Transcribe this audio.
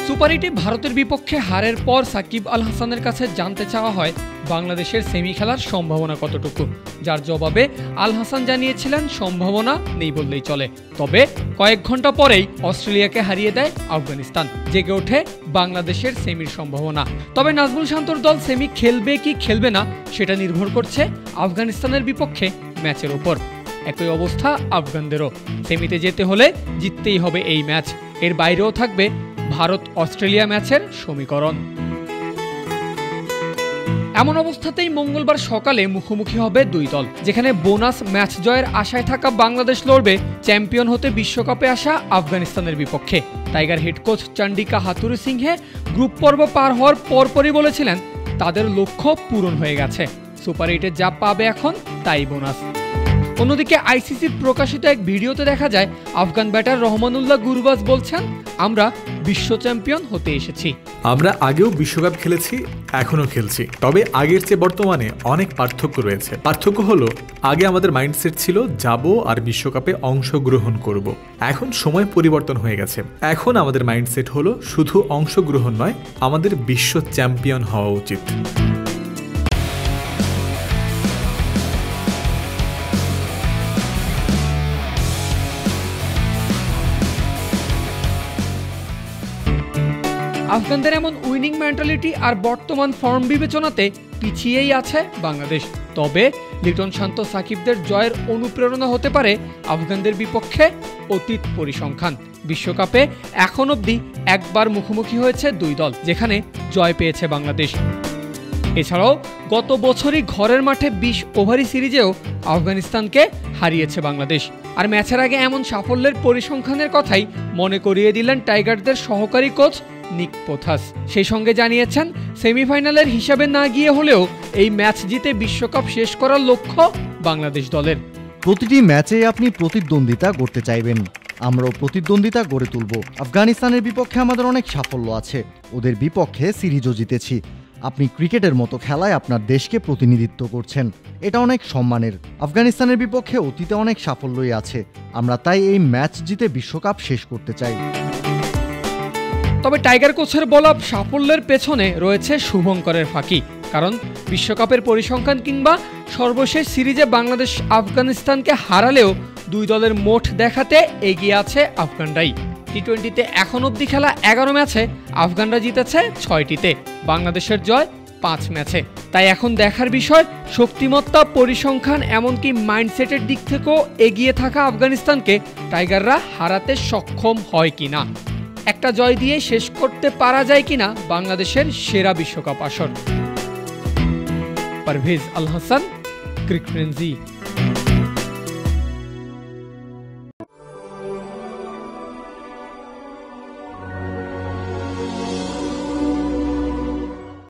Super 8-এ ভারতের বিপক্ষে হারের পর সাকিব আল হাসানের কাছে জানতে চাওয়া হয় বাংলাদেশের সেমি খেলার সম্ভাবনা কতটুকু, যার জবাবে আল হাসান জানিয়েছিলেন সম্ভাবনা নেই বললেই চলে। তবে কয়েক ঘন্টা পরেই অস্ট্রেলিয়াকে হারিয়ে দেয় আফগানিস্তান, জেগে ওঠে বাংলাদেশের সেমির সম্ভাবনা। তবে নাজমুল শান্তর দল সেমি খেলবে কি খেলবে না সেটা নির্ভর করছে আফগানিস্তানের বিপক্ষে ম্যাচের উপর। একই অবস্থা আফগানদেরও, সেমিতে যেতে হলে জিততেই হবে এই ম্যাচ। এর বাইরেও থাকবে ভারত অস্ট্রেলিয়া ম্যাচের সমীকরণ। এমন অবস্থাতেই মঙ্গলবার সকালে মুখোমুখি হবে দুই দল, যেখানে বোনাস ম্যাচ জয়ের আশায় থাকা বাংলাদেশ লড়বে চ্যাম্পিয়ন হতে বিশ্বকাপে আসা আফগানিস্তানের বিপক্ষে। Tiger head coach Chandika Hathurusinghe group পর্ব পার হওয়ার পরপরই বলেছিলেন তাদের লক্ষ্য পূরণ হয়ে গেছে, সুপার 8-এ যা পাবে এখন তাই বোনাস। অন্যদিকে আইসিসির প্রকাশিত এক ভিডিওতে দেখা যায় আফগান ব্যাটার রহমানুল্লাহ গুরবাজ বলছেন, আমরা বিশ্ব চ্যাম্পিয়ন হতে এসেছি। আমরা আগেও বিশ্বকাপ খেলেছি, এখনো খেলছি, তবে আগের চেয়ে বর্তমানে অনেক পার্থক্য রয়েছে। পার্থক্য হলো আগে আমাদের মাইন্ডসেট ছিল যাব আর বিশ্বকাপে অংশগ্রহণ করব। এখন সময় পরিবর্তন হয়ে গেছে। এখন আমাদের মাইন্ডসেট হলো শুধু অংশগ্রহণ নয়, আমাদের বিশ্ব চ্যাম্পিয়ন হওয়া উচিত। আফগানদের এমন উইনিং মেন্টালিটি আর বর্তমান ফর্ম বিবেচনাতে পিছিয়েই আছে বাংলাদেশ। তবে লিটন শান্ত সাকিবদের জয়ের অনুপ্রেরণা হতে পারে আফগানদের বিপক্ষে অতীত পরিসংখ্যান। বিশ্বকাপে এখন অবধি একবার মুখোমুখি হয়েছে দুই দল, যেখানে জয় পেয়েছে বাংলাদেশ। এছাড়াও গত বছরই ঘরের মাঠে 20 ওভারি সিরিজেও আফগানিস্তানকে হারিয়েছে বাংলাদেশ। আর ম্যাচের আগে এমন সাফল্যের পরিসংখ্যানের কথাই মনে করিয়ে দিলেন টাইগারদের সহকারী কোচ নিক পোথাস। সেই সঙ্গে জানিয়েছেন সেমিফাইনালের হিসাবে না গিয়ে হলেও এই ম্যাচ জিতে বিশ্বকাপ শেষ করার লক্ষ্য বাংলাদেশ দলের। প্রতিটি ম্যাচে আপনি প্রতিদ্বন্দ্বিতা করতে চাইবেন, আমরাও প্রতিদ্বন্দ্বিতা গড়ে তুলব। আফগানিস্তানের বিপক্ষে আমাদের অনেক সাফল্য আছে, ওদের বিপক্ষে সিরিজও জিতেছি। আপনি ক্রিকেটের মতো খেলায় আপনার দেশকে প্রতিনিধিত্ব করছেন, এটা অনেক সম্মানের। আফগানিস্তানের বিপক্ষে অতীতে অনেক সাফল্যই আছে, আমরা তাই এই ম্যাচ জিতে বিশ্বকাপ শেষ করতে চাই। তবে টাইগার কোচের বলা সাফল্যের পেছনে রয়েছে শুভঙ্করের ফাঁকি, কারণ বিশ্বকাপের পরিসংখ্যান কিংবা সর্বশেষ সিরিজে বাংলাদেশ আফগানিস্তানকে হারালেও দুই দলের মোট দেখাতে এগিয়ে আছে আফগানরাই। টি-20-তে এখন অবধি খেলা 11 ম্যাচে আফগানরা জিতেছে 6টিতে, বাংলাদেশের জয় 5 ম্যাচে। তাই এখন দেখার বিষয় শক্তিমত্তা, পরিসংখ্যান এমনকি মাইন্ডসেটের দিক থেকেও এগিয়ে থাকা আফগানিস্তানকে টাইগাররা হারাতে সক্ষম হয় কিনা, একটা জয় দিয়ে শেষ করতে পারা যায় কিনা বাংলাদেশের সেরা বিশ্বকাপ আসর। পারভেজ আল হাসান, ক্রিক ফ্রেন্সি।